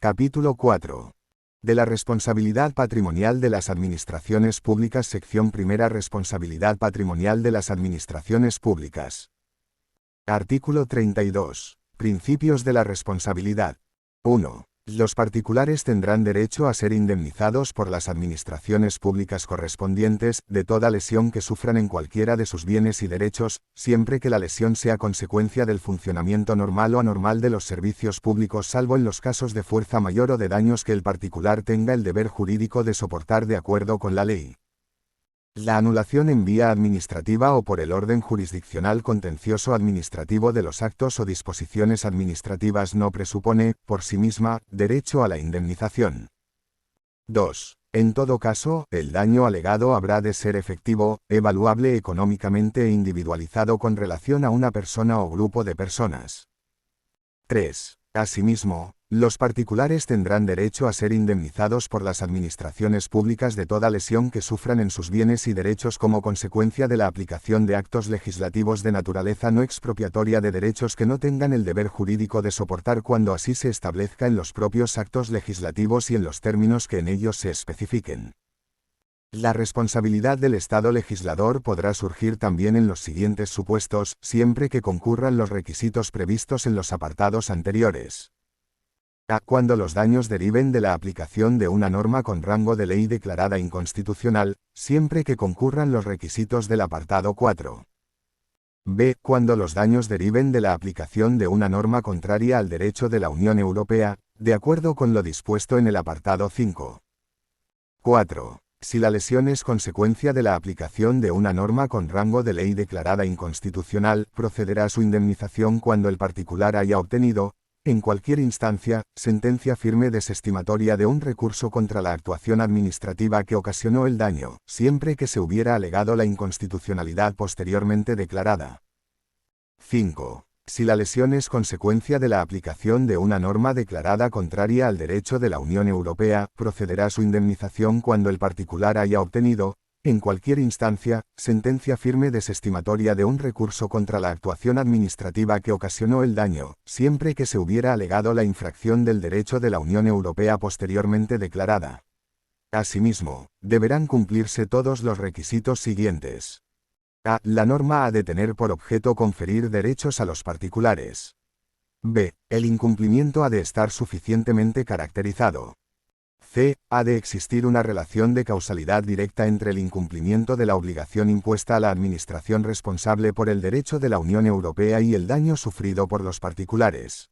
Capítulo 4. De la responsabilidad patrimonial de las administraciones públicas. Sección primera. Responsabilidad patrimonial de las administraciones públicas. Artículo 32. Principios de la responsabilidad. 1. Los particulares tendrán derecho a ser indemnizados por las administraciones públicas correspondientes de toda lesión que sufran en cualquiera de sus bienes y derechos, siempre que la lesión sea consecuencia del funcionamiento normal o anormal de los servicios públicos, salvo en los casos de fuerza mayor o de daños que el particular tenga el deber jurídico de soportar de acuerdo con la ley. La anulación en vía administrativa o por el orden jurisdiccional contencioso administrativo de los actos o disposiciones administrativas no presupone, por sí misma, derecho a la indemnización. 2. En todo caso, el daño alegado habrá de ser efectivo, evaluable económicamente e individualizado con relación a una persona o grupo de personas. 3. Asimismo, los particulares tendrán derecho a ser indemnizados por las administraciones públicas de toda lesión que sufran en sus bienes y derechos como consecuencia de la aplicación de actos legislativos de naturaleza no expropiatoria de derechos que no tengan el deber jurídico de soportar, cuando así se establezca en los propios actos legislativos y en los términos que en ellos se especifiquen. La responsabilidad del Estado legislador podrá surgir también en los siguientes supuestos, siempre que concurran los requisitos previstos en los apartados anteriores. A. Cuando los daños deriven de la aplicación de una norma con rango de ley declarada inconstitucional, siempre que concurran los requisitos del apartado 4. B. Cuando los daños deriven de la aplicación de una norma contraria al derecho de la Unión Europea, de acuerdo con lo dispuesto en el apartado 5. 4. Si la lesión es consecuencia de la aplicación de una norma con rango de ley declarada inconstitucional, procederá a su indemnización cuando el particular haya obtenido, en cualquier instancia, sentencia firme desestimatoria de un recurso contra la actuación administrativa que ocasionó el daño, siempre que se hubiera alegado la inconstitucionalidad posteriormente declarada. 5. Si la lesión es consecuencia de la aplicación de una norma declarada contraria al derecho de la Unión Europea, procederá a su indemnización cuando el particular haya obtenido, en cualquier instancia, sentencia firme desestimatoria de un recurso contra la actuación administrativa que ocasionó el daño, siempre que se hubiera alegado la infracción del derecho de la Unión Europea posteriormente declarada. Asimismo, deberán cumplirse todos los requisitos siguientes. A. La norma ha de tener por objeto conferir derechos a los particulares. B. El incumplimiento ha de estar suficientemente caracterizado. C. Ha de existir una relación de causalidad directa entre el incumplimiento de la obligación impuesta a la administración responsable por el derecho de la Unión Europea y el daño sufrido por los particulares.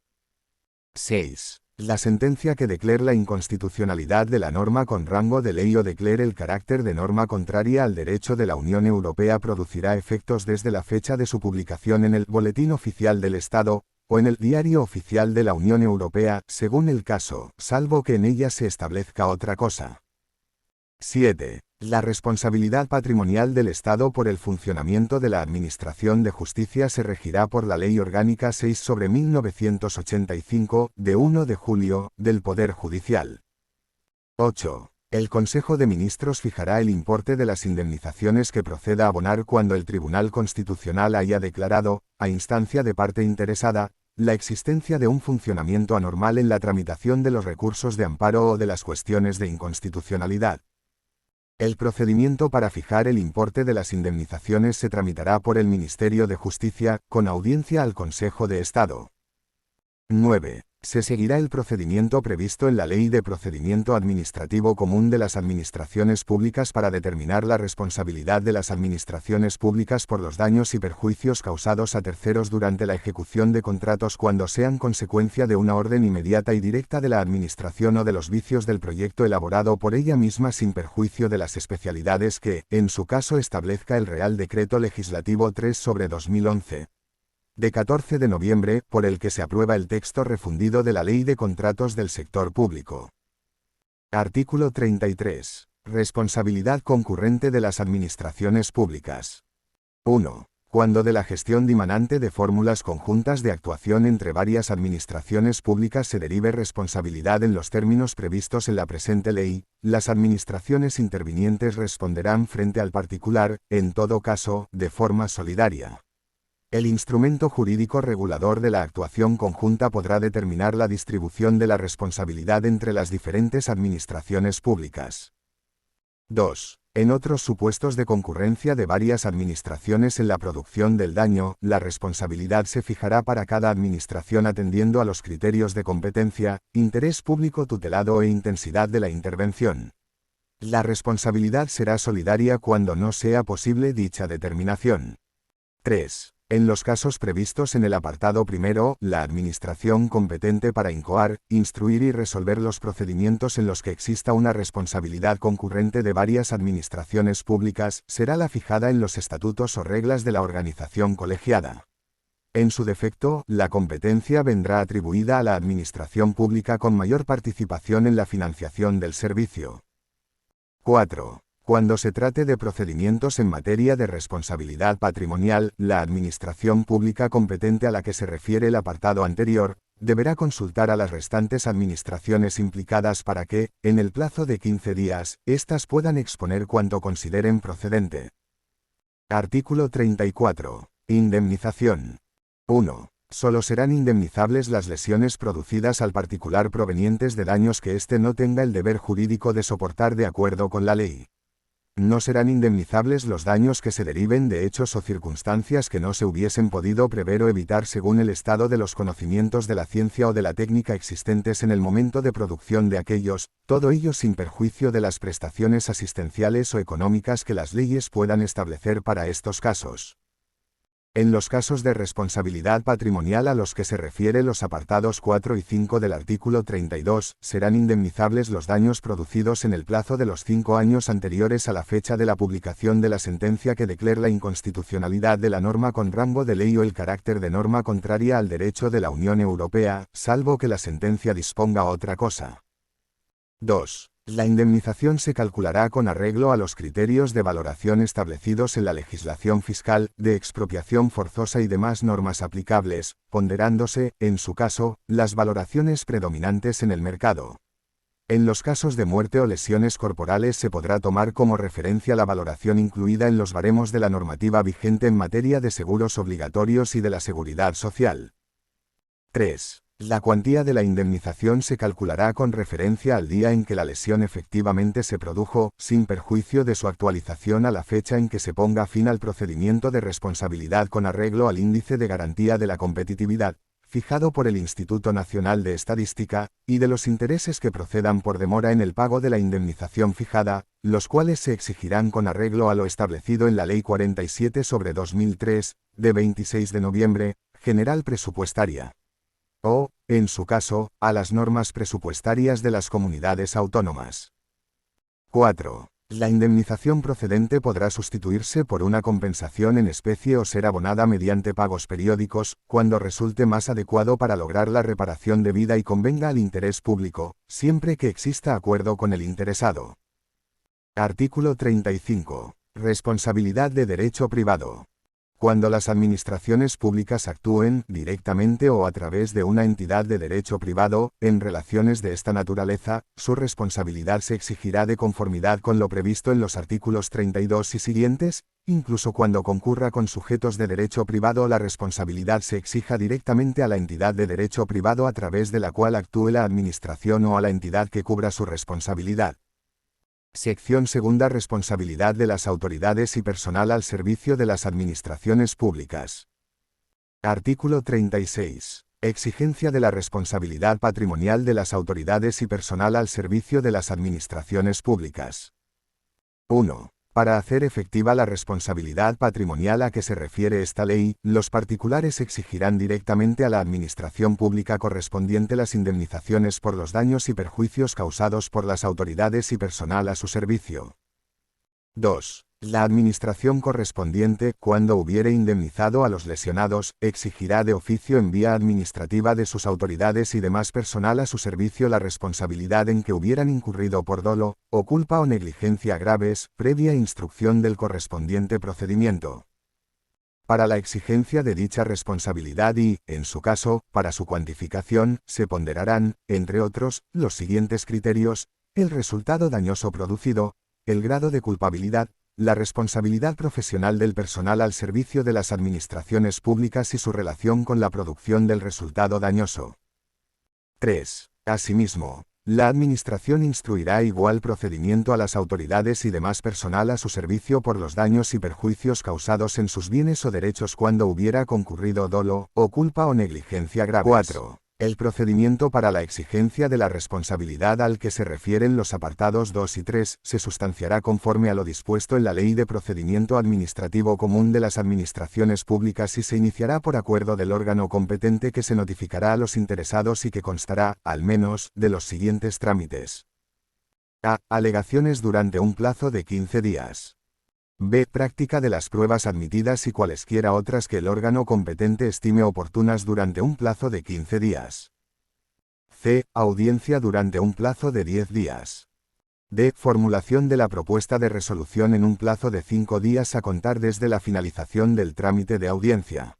6. La sentencia que declare la inconstitucionalidad de la norma con rango de ley o declare el carácter de norma contraria al derecho de la Unión Europea producirá efectos desde la fecha de su publicación en el Boletín Oficial del Estado, o en el Diario Oficial de la Unión Europea, según el caso, salvo que en ella se establezca otra cosa. 7. La responsabilidad patrimonial del Estado por el funcionamiento de la Administración de Justicia se regirá por la Ley Orgánica 6/1985, de 1 de julio, del Poder Judicial. 8. El Consejo de Ministros fijará el importe de las indemnizaciones que proceda abonar cuando el Tribunal Constitucional haya declarado, a instancia de parte interesada, la existencia de un funcionamiento anormal en la tramitación de los recursos de amparo o de las cuestiones de inconstitucionalidad. El procedimiento para fijar el importe de las indemnizaciones se tramitará por el Ministerio de Justicia, con audiencia al Consejo de Estado. 9. Se seguirá el procedimiento previsto en la Ley de Procedimiento Administrativo Común de las Administraciones Públicas para determinar la responsabilidad de las administraciones públicas por los daños y perjuicios causados a terceros durante la ejecución de contratos cuando sean consecuencia de una orden inmediata y directa de la Administración o de los vicios del proyecto elaborado por ella misma sin perjuicio de las especialidades que, en su caso, establezca el Real Decreto Legislativo 3/2011. De 14 de noviembre, por el que se aprueba el texto refundido de la Ley de Contratos del Sector Público. Artículo 33. Responsabilidad concurrente de las administraciones públicas. 1. Cuando de la gestión dimanante de fórmulas conjuntas de actuación entre varias administraciones públicas se derive responsabilidad en los términos previstos en la presente ley, las administraciones intervinientes responderán frente al particular, en todo caso, de forma solidaria. El instrumento jurídico regulador de la actuación conjunta podrá determinar la distribución de la responsabilidad entre las diferentes administraciones públicas. 2. En otros supuestos de concurrencia de varias administraciones en la producción del daño, la responsabilidad se fijará para cada administración atendiendo a los criterios de competencia, interés público tutelado e intensidad de la intervención. La responsabilidad será solidaria cuando no sea posible dicha determinación. 3. En los casos previstos en el apartado primero, la administración competente para incoar, instruir y resolver los procedimientos en los que exista una responsabilidad concurrente de varias administraciones públicas, será la fijada en los estatutos o reglas de la organización colegiada. En su defecto, la competencia vendrá atribuida a la administración pública con mayor participación en la financiación del servicio. 4. Cuando se trate de procedimientos en materia de responsabilidad patrimonial, la administración pública competente a la que se refiere el apartado anterior, deberá consultar a las restantes administraciones implicadas para que, en el plazo de 15 días, éstas puedan exponer cuanto consideren procedente. Artículo 34. Indemnización. 1. Solo serán indemnizables las lesiones producidas al particular provenientes de daños que éste no tenga el deber jurídico de soportar de acuerdo con la ley. No serán indemnizables los daños que se deriven de hechos o circunstancias que no se hubiesen podido prever o evitar según el estado de los conocimientos de la ciencia o de la técnica existentes en el momento de producción de aquellos, todo ello sin perjuicio de las prestaciones asistenciales o económicas que las leyes puedan establecer para estos casos. En los casos de responsabilidad patrimonial a los que se refiere los apartados 4 y 5 del artículo 32, serán indemnizables los daños producidos en el plazo de los 5 años anteriores a la fecha de la publicación de la sentencia que declare la inconstitucionalidad de la norma con rango de ley o el carácter de norma contraria al derecho de la Unión Europea, salvo que la sentencia disponga otra cosa. 2. La indemnización se calculará con arreglo a los criterios de valoración establecidos en la legislación fiscal, de expropiación forzosa y demás normas aplicables, ponderándose, en su caso, las valoraciones predominantes en el mercado. En los casos de muerte o lesiones corporales se podrá tomar como referencia la valoración incluida en los baremos de la normativa vigente en materia de seguros obligatorios y de la seguridad social. 3. La cuantía de la indemnización se calculará con referencia al día en que la lesión efectivamente se produjo, sin perjuicio de su actualización a la fecha en que se ponga fin al procedimiento de responsabilidad con arreglo al índice de garantía de la competitividad, fijado por el Instituto Nacional de Estadística, y de los intereses que procedan por demora en el pago de la indemnización fijada, los cuales se exigirán con arreglo a lo establecido en la Ley 47/2003, de 26 de noviembre, General Presupuestaria. O, en su caso, a las normas presupuestarias de las comunidades autónomas. 4. La indemnización procedente podrá sustituirse por una compensación en especie o ser abonada mediante pagos periódicos, cuando resulte más adecuado para lograr la reparación debida y convenga al interés público, siempre que exista acuerdo con el interesado. Artículo 35. Responsabilidad de derecho privado. Cuando las administraciones públicas actúen, directamente o a través de una entidad de derecho privado, en relaciones de esta naturaleza, su responsabilidad se exigirá de conformidad con lo previsto en los artículos 32 y siguientes, incluso cuando concurra con sujetos de derecho privado la responsabilidad se exija directamente a la entidad de derecho privado a través de la cual actúe la administración o a la entidad que cubra su responsabilidad. Sección segunda. Responsabilidad de las autoridades y personal al servicio de las administraciones públicas. Artículo 36. Exigencia de la responsabilidad patrimonial de las autoridades y personal al servicio de las administraciones públicas. 1. Para hacer efectiva la responsabilidad patrimonial a que se refiere esta ley, los particulares exigirán directamente a la administración pública correspondiente las indemnizaciones por los daños y perjuicios causados por las autoridades y personal a su servicio. 2. La administración correspondiente, cuando hubiere indemnizado a los lesionados, exigirá de oficio en vía administrativa de sus autoridades y demás personal a su servicio la responsabilidad en que hubieran incurrido por dolo, o culpa o negligencia graves, previa instrucción del correspondiente procedimiento. Para la exigencia de dicha responsabilidad y, en su caso, para su cuantificación, se ponderarán, entre otros, los siguientes criterios: el resultado dañoso producido, el grado de culpabilidad, La responsabilidad profesional del personal al servicio de las administraciones públicas y su relación con la producción del resultado dañoso. 3. Asimismo, la Administración instruirá igual procedimiento a las autoridades y demás personal a su servicio por los daños y perjuicios causados en sus bienes o derechos cuando hubiera concurrido dolo, o culpa o negligencia graves. 4. El procedimiento para la exigencia de la responsabilidad al que se refieren los apartados 2 y 3 se sustanciará conforme a lo dispuesto en la Ley de Procedimiento Administrativo Común de las Administraciones Públicas y se iniciará por acuerdo del órgano competente que se notificará a los interesados y que constará, al menos, de los siguientes trámites. A. Alegaciones durante un plazo de 15 días. B. Práctica de las pruebas admitidas y cualesquiera otras que el órgano competente estime oportunas durante un plazo de 15 días. C. Audiencia durante un plazo de 10 días. D. Formulación de la propuesta de resolución en un plazo de 5 días a contar desde la finalización del trámite de audiencia.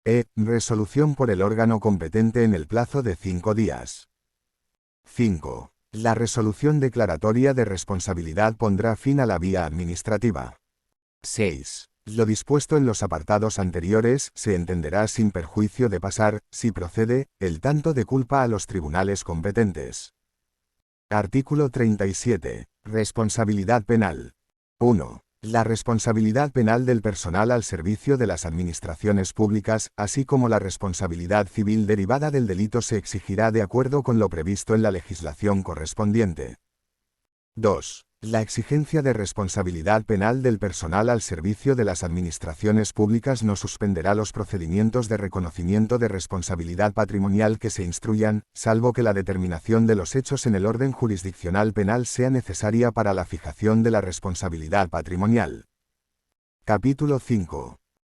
E. Resolución por el órgano competente en el plazo de 5 días. 5. La resolución declaratoria de responsabilidad pondrá fin a la vía administrativa. 6. Lo dispuesto en los apartados anteriores se entenderá sin perjuicio de pasar, si procede, el tanto de culpa a los tribunales competentes. Artículo 37. Responsabilidad penal. 1. La responsabilidad penal del personal al servicio de las administraciones públicas, así como la responsabilidad civil derivada del delito se exigirá de acuerdo con lo previsto en la legislación correspondiente. 2. La exigencia de responsabilidad penal del personal al servicio de las administraciones públicas no suspenderá los procedimientos de reconocimiento de responsabilidad patrimonial que se instruyan, salvo que la determinación de los hechos en el orden jurisdiccional penal sea necesaria para la fijación de la responsabilidad patrimonial. Capítulo 5.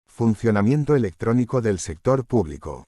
Funcionamiento electrónico del sector público.